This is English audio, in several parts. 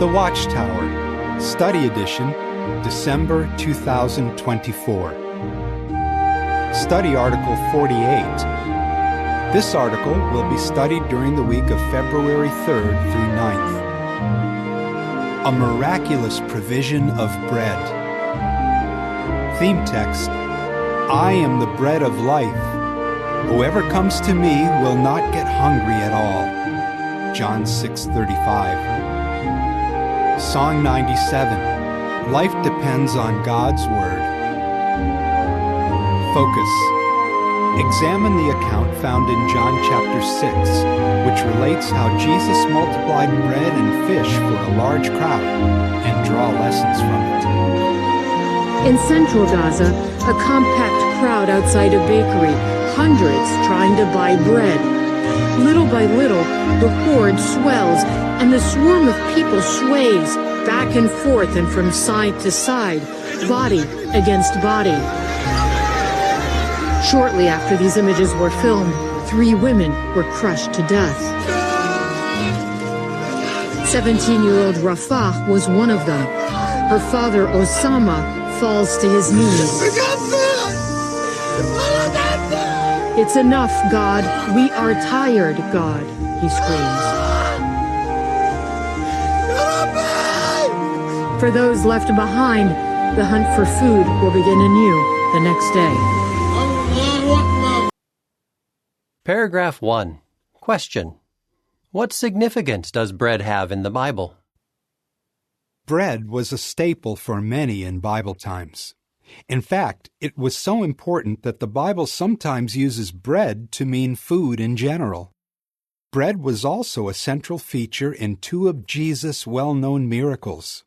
The Watchtower, Study Edition, December 2024. Study Article 48. This article will be studied during the week of February 3rd through 9th. A miraculous provision of bread. Theme text: I am the bread of life. Whoever comes to me will not get hungry at all. John 6:35. Song 97. Life depends on God's Word. Focus. Examine the account found in John chapter 6, which relates how Jesus multiplied bread and fish for a large crowd, and draw lessons from it. In central Gaza, a compact crowd outside a bakery, hundreds trying to buy bread. Little by little, the horde swells, and the swarm of people sways back and forth and from side to side, body against body. Shortly after these images were filmed, 3 women were crushed to death. 17-year-old Rafah was one of them. Her father, Osama, falls to his knees. "It's enough, God. We are tired, God," he screams. For those left behind, the hunt for food will begin anew the next day. Paragraph 1. Question: what significance does bread have in the Bible? Bread was a staple for many in Bible times. In fact, it was so important that the Bible sometimes uses bread to mean food in general. Bread was also a central feature in 2 of Jesus' well-known miracles.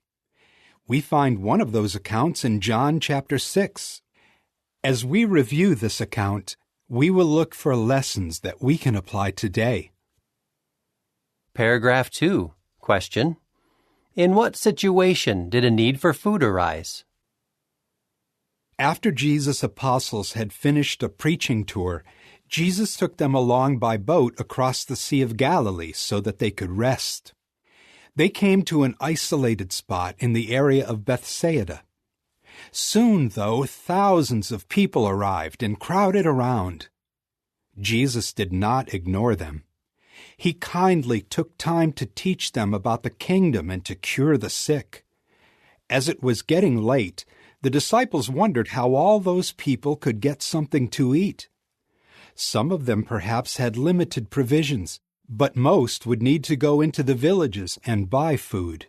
We find one of those accounts in John chapter 6. As we review this account, we will look for lessons that we can apply today. Paragraph 2. Question: in what situation did a need for food arise? After Jesus' apostles had finished a preaching tour, Jesus took them along by boat across the Sea of Galilee so that they could rest. They came to an isolated spot in the area of Bethsaida. Soon, though, thousands of people arrived and crowded around. Jesus did not ignore them. He kindly took time to teach them about the kingdom and to cure the sick. As it was getting late, the disciples wondered how all those people could get something to eat. Some of them perhaps had limited provisions, but most would need to go into the villages and buy food.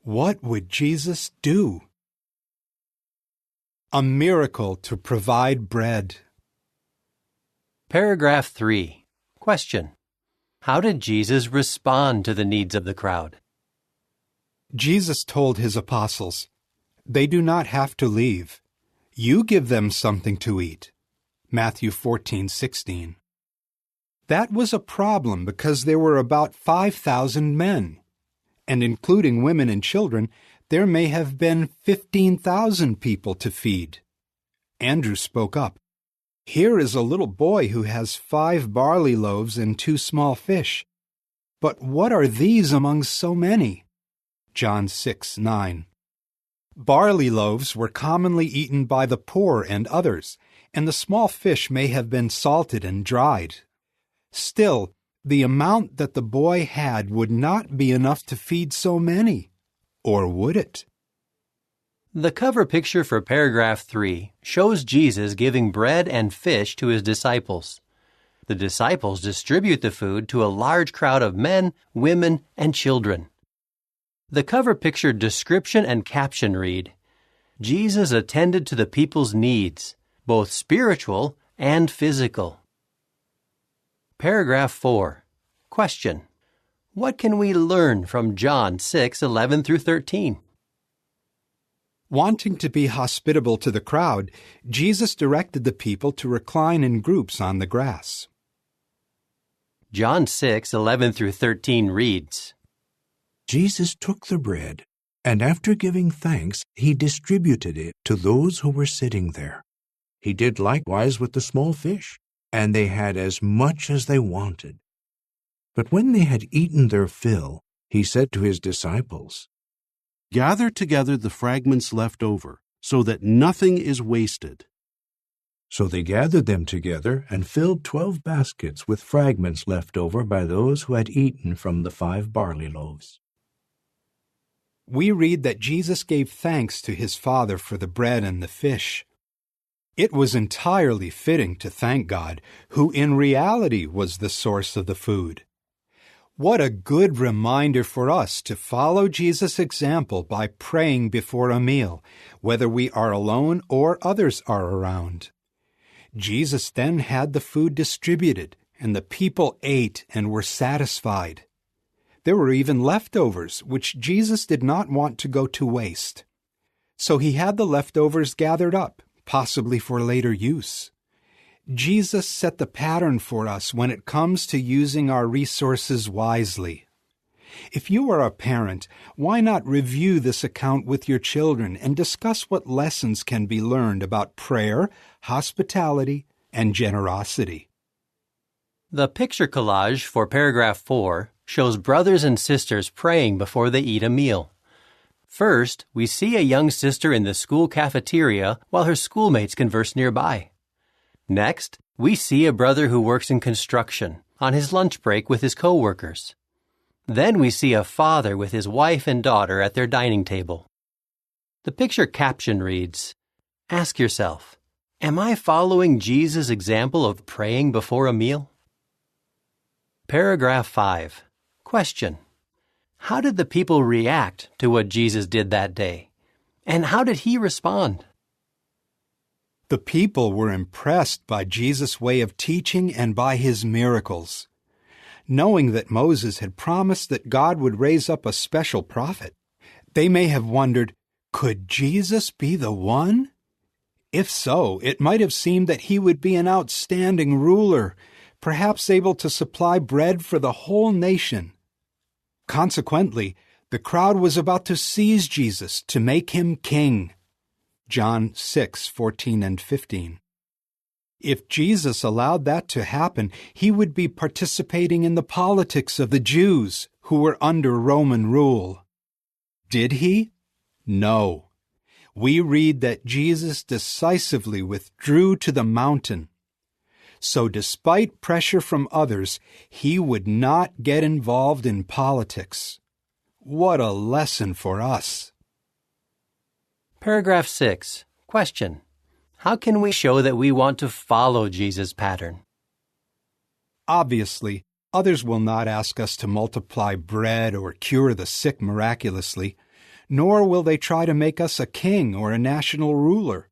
What would Jesus do? A miracle to provide bread. Paragraph 3. Question: how did Jesus respond to the needs of the crowd? Jesus told his apostles, "They do not have to leave. You give them something to eat." Matthew 14:16. That was a problem because there were about 5,000 men, and including women and children, there may have been 15,000 people to feed. Andrew spoke up. "Here is a little boy who has 5 barley loaves and 2 small fish. But what are these among so many?" John 6:9. Barley loaves were commonly eaten by the poor and others, and the small fish may have been salted and dried. Still, the amount that the boy had would not be enough to feed so many. Or would it? The cover picture for paragraph 3 shows Jesus giving bread and fish to his disciples. The disciples distribute the food to a large crowd of men, women, and children. The cover picture description and caption read, "Jesus attended to the people's needs, both spiritual and physical." Paragraph 4. Question: what can we learn from John 6:11 through 13? Wanting to be hospitable to the crowd, Jesus directed the people to recline in groups on the grass. John 6:11 through 13 reads, Jesus took the bread, and after giving thanks, he distributed it to those who were sitting there. He did likewise with the small fish, and they had as much as they wanted. But when they had eaten their fill, He said to his disciples, "Gather together the fragments left over, so that nothing is wasted." So they gathered them together and filled 12 baskets with fragments left over by those who had eaten from the 5 barley loaves. We read that Jesus gave thanks to his Father for the bread and the fish. It was entirely fitting to thank God, who in reality was the source of the food. What a good reminder for us to follow Jesus' example by praying before a meal, whether we are alone or others are around. Jesus then had the food distributed, and the people ate and were satisfied. There were even leftovers, which Jesus did not want to go to waste. So he had the leftovers gathered up, possibly for later use. Jesus set the pattern for us when it comes to using our resources wisely. If you are a parent, why not review this account with your children and discuss what lessons can be learned about prayer, hospitality, and generosity? The picture collage for paragraph 4 shows brothers and sisters praying before they eat a meal. First, we see a young sister in the school cafeteria while her schoolmates converse nearby. Next, we see a brother who works in construction on his lunch break with his co-workers. Then we see a father with his wife and daughter at their dining table. The picture caption reads, "Ask yourself, am I following Jesus' example of praying before a meal?" Paragraph 5. Question. How did the people react to what Jesus did that day? And how did he respond? The people were impressed by Jesus' way of teaching and by his miracles. Knowing that Moses had promised that God would raise up a special prophet, they may have wondered, could Jesus be the one? If so, it might have seemed that he would be an outstanding ruler, perhaps able to supply bread for the whole nation. Consequently, the crowd was about to seize Jesus to make him king. John 6:14 and 15. If Jesus allowed that to happen, he would be participating in the politics of the Jews who were under Roman rule. Did he? No. We read that Jesus decisively withdrew to the mountain. So despite pressure from others, he would not get involved in politics. What a lesson for us. Paragraph 6. Question. How can we show that we want to follow Jesus' pattern? Obviously, others will not ask us to multiply bread or cure the sick miraculously, nor will they try to make us a king or a national ruler.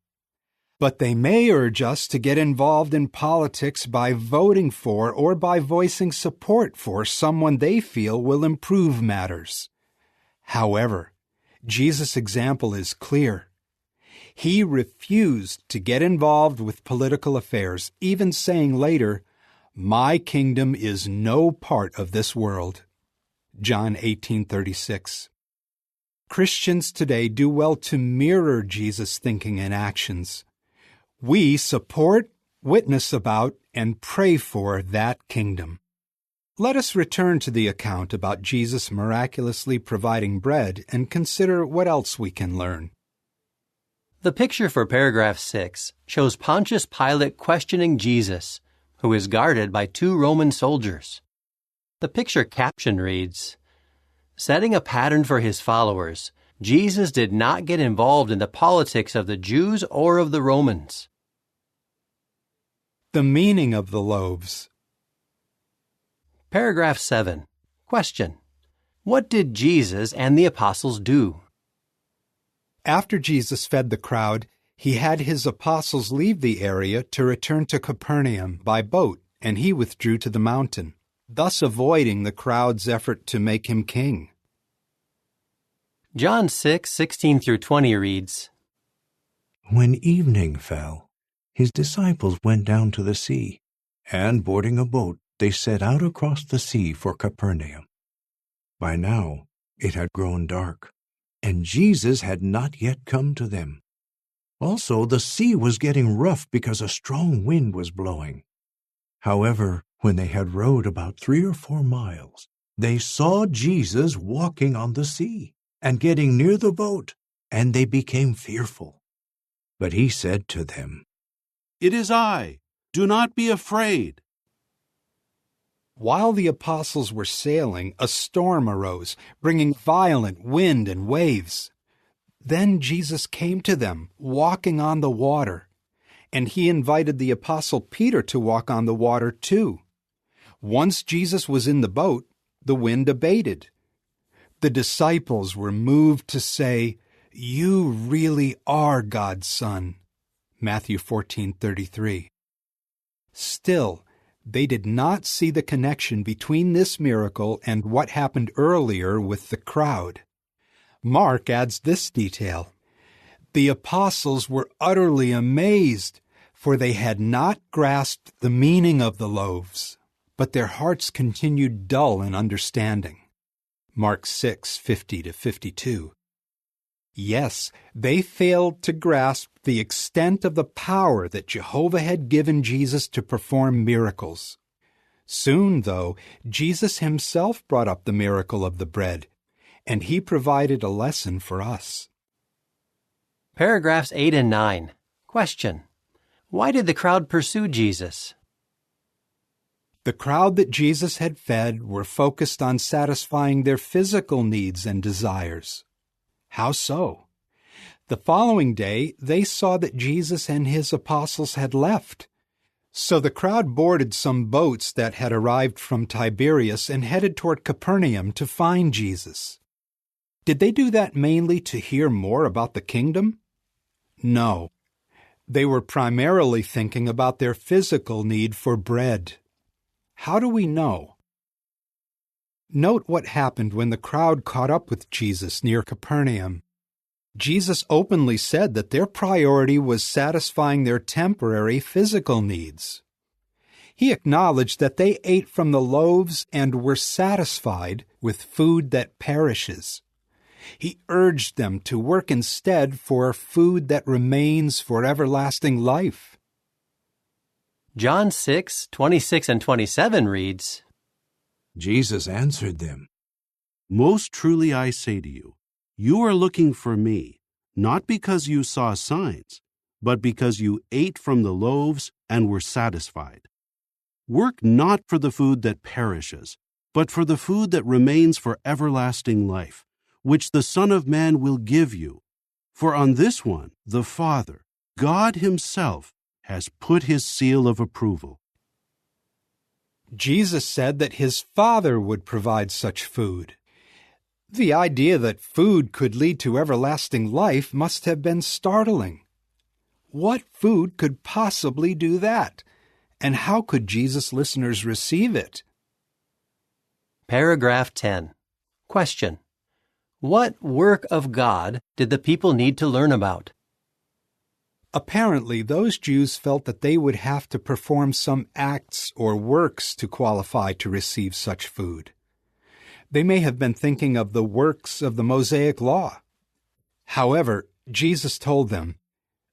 But they may urge us to get involved in politics by voting for or by voicing support for someone they feel will improve matters. However, Jesus' example is clear. He refused to get involved with political affairs, even saying later, "My kingdom is no part of this world." John 18:36. Christians today do well to mirror Jesus' thinking and actions. We support, witness about, and pray for that kingdom. Let us return to the account about Jesus miraculously providing bread and consider what else we can learn. The picture for paragraph 6 shows Pontius Pilate questioning Jesus, who is guarded by 2 Roman soldiers. The picture caption reads, "Setting a pattern for his followers, Jesus did not get involved in the politics of the Jews or of the Romans." The meaning of the loaves. Paragraph 7. Question. What did Jesus and the apostles do? After Jesus fed the crowd, he had his apostles leave the area to return to Capernaum by boat, and he withdrew to the mountain, thus avoiding the crowd's effort to make him king. John 6:16-20 reads, When evening fell, his disciples went down to the sea, and boarding a boat, they set out across the sea for Capernaum. By now it had grown dark, and Jesus had not yet come to them. Also, the sea was getting rough because a strong wind was blowing. However, when they had rowed about 3 or 4 miles, They saw Jesus walking on the sea and getting near the boat, and they became fearful. But he said to them, "It is I. Do not be afraid." While the apostles were sailing, a storm arose, bringing violent wind and waves. Then Jesus came to them, walking on the water, and he invited the apostle Peter to walk on the water too. Once Jesus was in the boat, the wind abated. The disciples were moved to say, "You really are God's Son." Matthew 14:33. Still, they did not see the connection between this miracle and what happened earlier with the crowd. Mark adds this detail. The apostles were utterly amazed, for they had not grasped the meaning of the loaves, but their hearts continued dull in understanding. Mark 6:50-52. Yes, they failed to grasp the extent of the power that Jehovah had given Jesus to perform miracles. Soon, though, Jesus himself brought up the miracle of the bread, and he provided a lesson for us. Paragraphs 8 and 9. Question: why did the crowd pursue Jesus? The crowd that Jesus had fed were focused on satisfying their physical needs and desires. How so? The following day, they saw that Jesus and his apostles had left. So the crowd boarded some boats that had arrived from Tiberias and headed toward Capernaum to find Jesus. Did they do that mainly to hear more about the kingdom? No. They were primarily thinking about their physical need for bread. How do we know? Note what happened when the crowd caught up with Jesus near Capernaum. Jesus openly said that their priority was satisfying their temporary physical needs. He acknowledged that they ate from the loaves and were satisfied with food that perishes. He urged them to work instead for food that remains for everlasting life. John 6:26 and 27 reads, Jesus answered them, "Most truly I say to you, you are looking for me, not because you saw signs, but because you ate from the loaves and were satisfied. Work not for the food that perishes, but for the food that remains for everlasting life, which the Son of Man will give you. For on this one, the Father, God himself, has put his seal of approval." Jesus said that his Father would provide such food. The idea that food could lead to everlasting life must have been startling. What food could possibly do that? And how could Jesus' listeners receive it? Paragraph 10. Question: what work of God did the people need to learn about? Apparently, those Jews felt that they would have to perform some acts or works to qualify to receive such food. They may have been thinking of the works of the Mosaic Law. However, Jesus told them,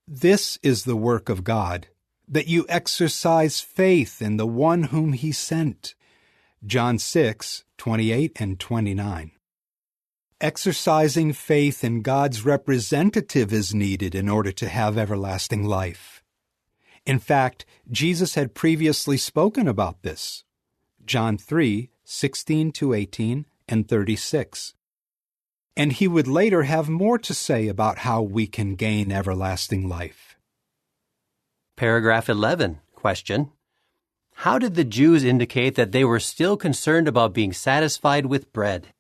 "This is the work of God, that you exercise faith in the one whom he sent." John 6:28 and 29. Exercising faith in God's representative is needed in order to have everlasting life. In fact, Jesus had previously spoken about this. John 3:16-18 and 36. And he would later have more to say about how we can gain everlasting life. Paragraph 11. Question: how did the Jews indicate that they were still concerned about being satisfied with bread?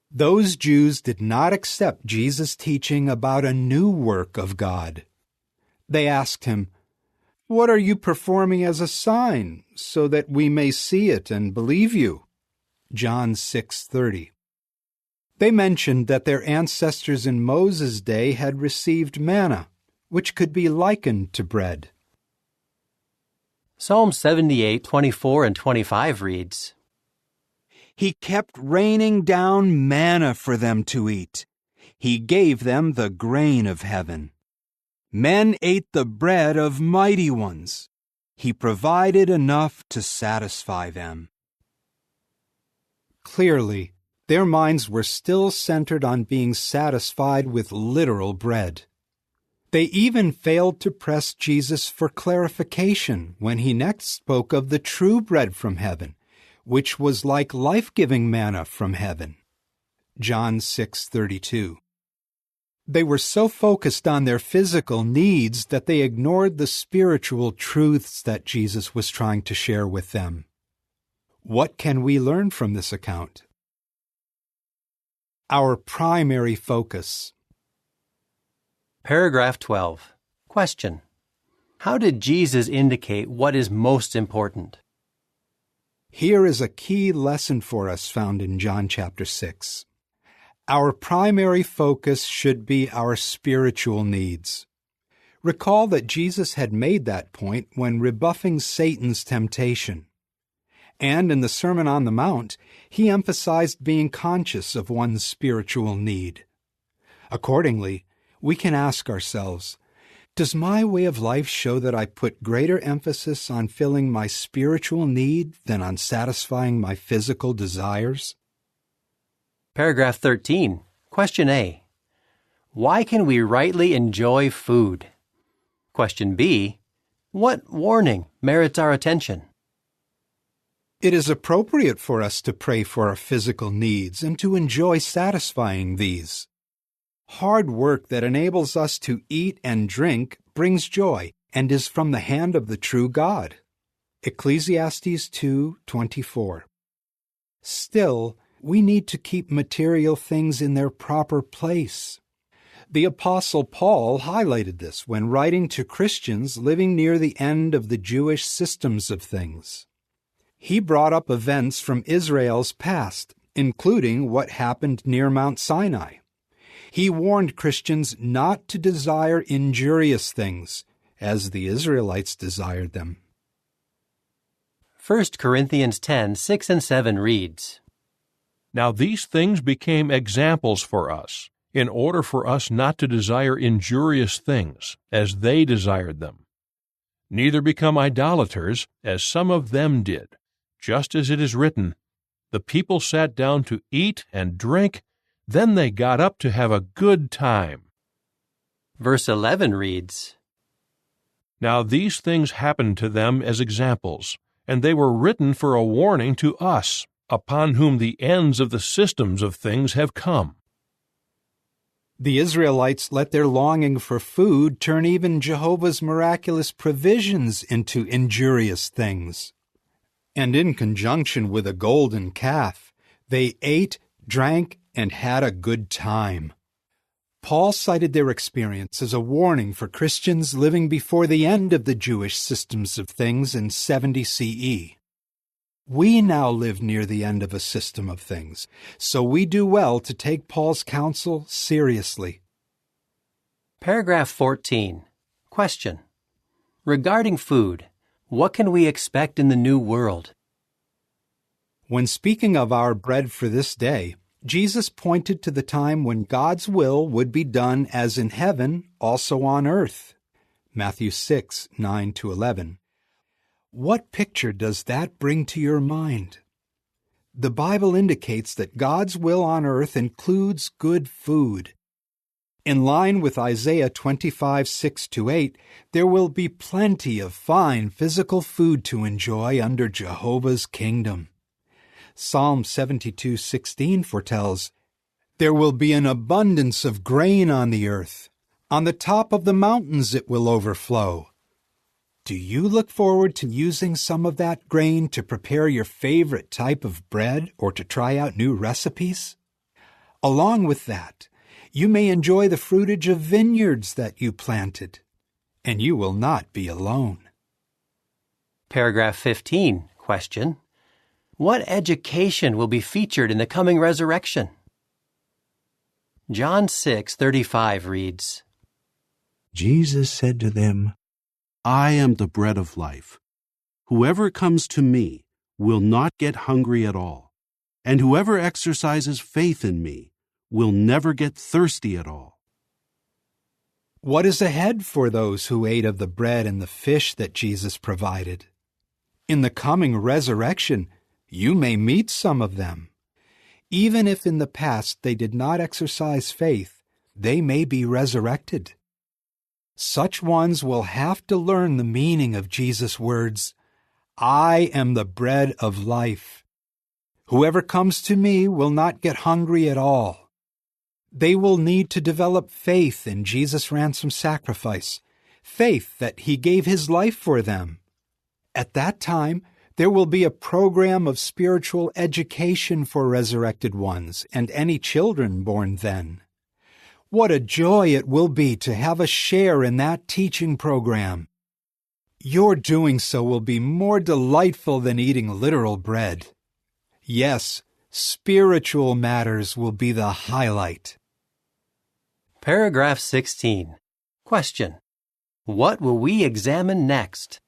Those Jews did not accept Jesus' teaching about a new work of God. They asked him, "What are you performing as a sign, so that we may see it and believe you?" John 6:30. They mentioned that their ancestors in Moses' day had received manna, which could be likened to bread. Psalm 78:24 and 25 reads, He kept raining down manna for them to eat. He gave them the grain of heaven. Men ate the bread of mighty ones. He provided enough to satisfy them. Clearly, their minds were still centered on being satisfied with literal bread. They even failed to press Jesus for clarification when he next spoke of the true bread from heaven, which was like life-giving manna from heaven. John 6:32. They were so focused on their physical needs that they ignored the spiritual truths that Jesus was trying to share with them. What can we learn from this account? Our primary focus. Paragraph 12. Question. How did Jesus indicate what is most important? Here is a key lesson for us found in John chapter 6. Our primary focus should be our spiritual needs. Recall that Jesus had made that point when rebuffing Satan's temptation. And in the Sermon on the Mount, he emphasized being conscious of one's spiritual need. Accordingly, we can ask ourselves, does my way of life show that I put greater emphasis on filling my spiritual need than on satisfying my physical desires? Paragraph 13. Question A. Why can we rightly enjoy food? Question B. What warning merits our attention? It is appropriate for us to pray for our physical needs and to enjoy satisfying these. Hard work that enables us to eat and drink brings joy and is from the hand of the true God. Ecclesiastes 2:24. Still, we need to keep material things in their proper place. The Apostle Paul highlighted this when writing to Christians living near the end of the Jewish systems of things. He brought up events from Israel's past, including what happened near Mount Sinai. He warned Christians not to desire injurious things, as the Israelites desired them. 1 Corinthians 10:6 and 7 reads, Now these things became examples for us, in order for us not to desire injurious things, as they desired them. Neither become idolaters, as some of them did, just as it is written, The people sat down to eat and drink, then they got up to have a good time. Verse 11 reads, Now these things happened to them as examples, and they were written for a warning to us, upon whom the ends of the systems of things have come. The Israelites let their longing for food turn even Jehovah's miraculous provisions into injurious things. And in conjunction with a golden calf, they ate, drank, and had a good time. Paul cited their experience as a warning for Christians living before the end of the Jewish systems of things in 70 CE. We now live near the end of a system of things, so we do well to take Paul's counsel seriously. Paragraph 14. Question. Regarding food, what can we expect in the new world? When speaking of our bread for this day, Jesus pointed to the time when God's will would be done as in heaven, also on earth. Matthew 6:9-11. What picture does that bring to your mind? The Bible indicates that God's will on earth includes good food. In line with Isaiah 25:6-8, there will be plenty of fine physical food to enjoy under Jehovah's kingdom. Psalm 72:16 foretells, There will be an abundance of grain on the earth. On the top of the mountains it will overflow. Do you look forward to using some of that grain to prepare your favorite type of bread or to try out new recipes? Along with that, you may enjoy the fruitage of vineyards that you planted, and you will not be alone. Paragraph 15. Question. What education will be featured in the coming resurrection? John 6:35 reads, Jesus said to them, I am the bread of life. Whoever comes to me will not get hungry at all, and whoever exercises faith in me will never get thirsty at all. What is ahead for those who ate of the bread and the fish that Jesus provided? In the coming resurrection, you may meet some of them. Even if in the past they did not exercise faith, they may be resurrected. Such ones will have to learn the meaning of Jesus' words, "I am the bread of life. Whoever comes to me will not get hungry at all." They will need to develop faith in Jesus' ransom sacrifice, faith that He gave His life for them. At that time, there will be a program of spiritual education for resurrected ones and any children born then. What a joy it will be to have a share in that teaching program. Your doing so will be more delightful than eating literal bread. Yes, spiritual matters will be the highlight. Paragraph 16. Question. What will we examine next?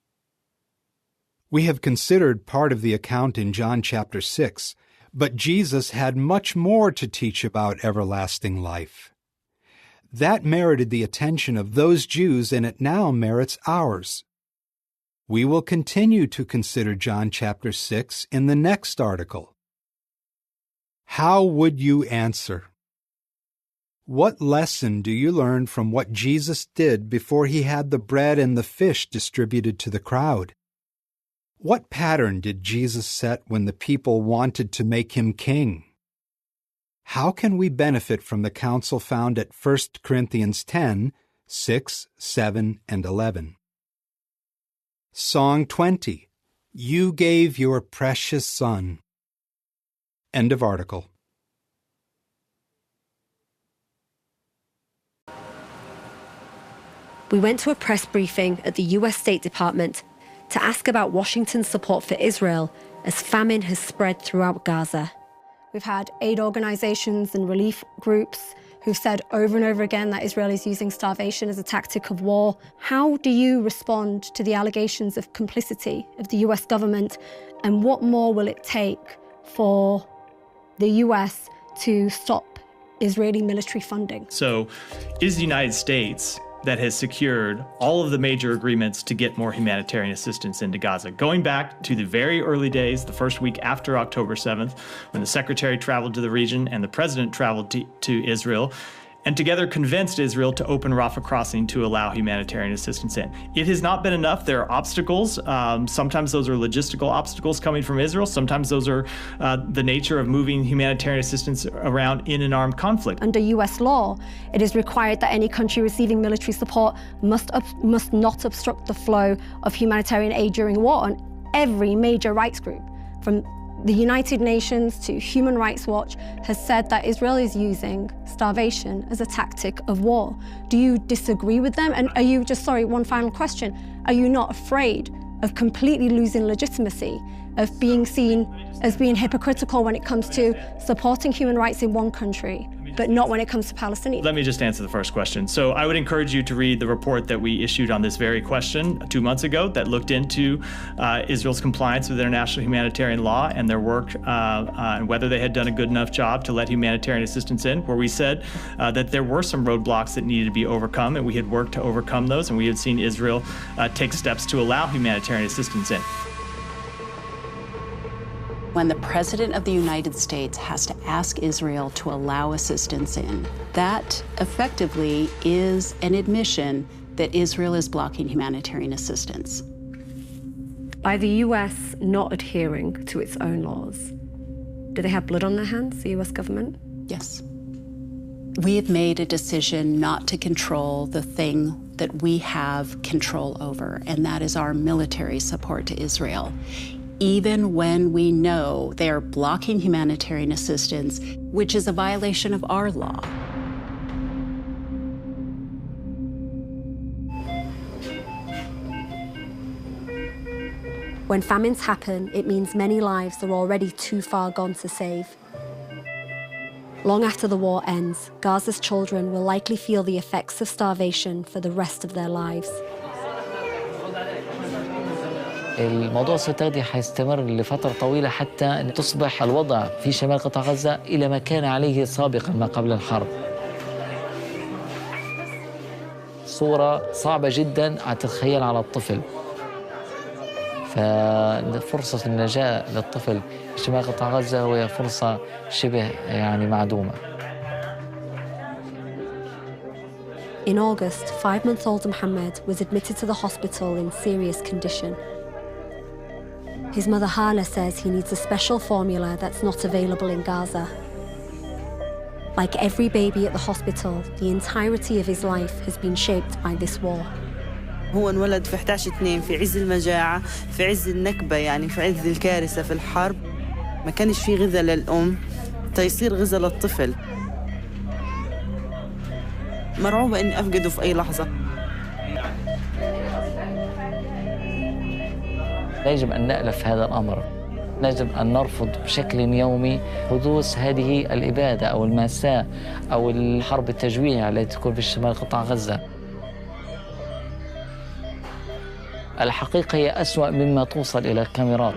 We have considered part of the account in John chapter 6, but Jesus had much more to teach about everlasting life. That merited the attention of those Jews, and it now merits ours. We will continue to consider John chapter 6 in the next article. How would you answer? What lesson do you learn from what Jesus did before He had the bread and the fish distributed to the crowd? What pattern did Jesus set when the people wanted to make Him king? How can we benefit from the counsel found at 1 Corinthians 10, 6, 7, and 11? Song 20. You gave your precious Son. End of article. We went to a press briefing at the U.S. State Department to ask about Washington's support for Israel as famine has spread throughout Gaza. We've had aid organizations and relief groups who've said over and over again that Israel is using starvation as a tactic of war. How do you respond to the allegations of complicity of the US government, and what more will it take for the US to stop Israeli military funding? So is the United States that has secured all of the major agreements to get more humanitarian assistance into Gaza. Going back to the very early days, the first week after October 7th, when the Secretary traveled to the region and the President traveled to Israel, and together convinced Israel to open Rafah crossing to allow humanitarian assistance in. It has not been enough. There are obstacles. Sometimes those are logistical obstacles coming from Israel. Sometimes those are the nature of moving humanitarian assistance around in an armed conflict. Under US law, it is required that any country receiving military support must not obstruct the flow of humanitarian aid during war. And every major rights group, from the United Nations to Human Rights Watch, has said that Israel is using starvation as a tactic of war. Do you disagree with them? And are you, one final question, are you not afraid of completely losing legitimacy, of being seen as being hypocritical when it comes to supporting human rights in one country, but not when it comes to Palestinians? Let me just answer the first question. So I would encourage you to read the report that we issued on this very question 2 months ago that looked into Israel's compliance with international humanitarian law and their work and whether they had done a good enough job to let humanitarian assistance in, where we said that there were some roadblocks that needed to be overcome, and we had worked to overcome those, and we had seen Israel take steps to allow humanitarian assistance in. When the President of the United States has to ask Israel to allow assistance in, that effectively is an admission that Israel is blocking humanitarian assistance. By the US not adhering to its own laws, do they have blood on their hands, the US government? Yes. We have made a decision not to control the thing that we have control over, and that is our military support to Israel. Even when we know they are blocking humanitarian assistance, which is a violation of our law. When famines happen, it means many lives are already too far gone to save. Long after the war ends, Gaza's children will likely feel the effects of starvation for the rest of their lives. الموضوع الستردي حيستمر لفترة طويلة حتى أن تصبح الوضع في شمال قطاع غزة إلى ما كان عليه سابقا ما قبل الحرب. صورة صعبة جدا أتخيل على الطفل. ففرصة النجاة للطفل في شمال قطاع غزة هي فرصة شبه معدومة. In August, 5-month-old Mohammed was admitted to the hospital in serious condition. His mother Hala says he needs a special formula that's not available in Gaza. Like every baby at the hospital, the entirety of his life has been shaped by this war. هو انولد في 11/2 في عز المجاعة، في عز النكبة، في عز الكارثة في الحرب. ما كانش في غذاء للأم تيصير غذاء للطفل. مرعوبة إني أفقده في أي لحظة. يجب أن نألف هذا الأمر. يجب أن نرفض بشكل يومي حدوث هذه الإبادة أو المأساة أو الحرب التجويع التي تكون في شمال قطاع غزة. الحقيقة هي أسوأ مما توصل إلى الكاميرات.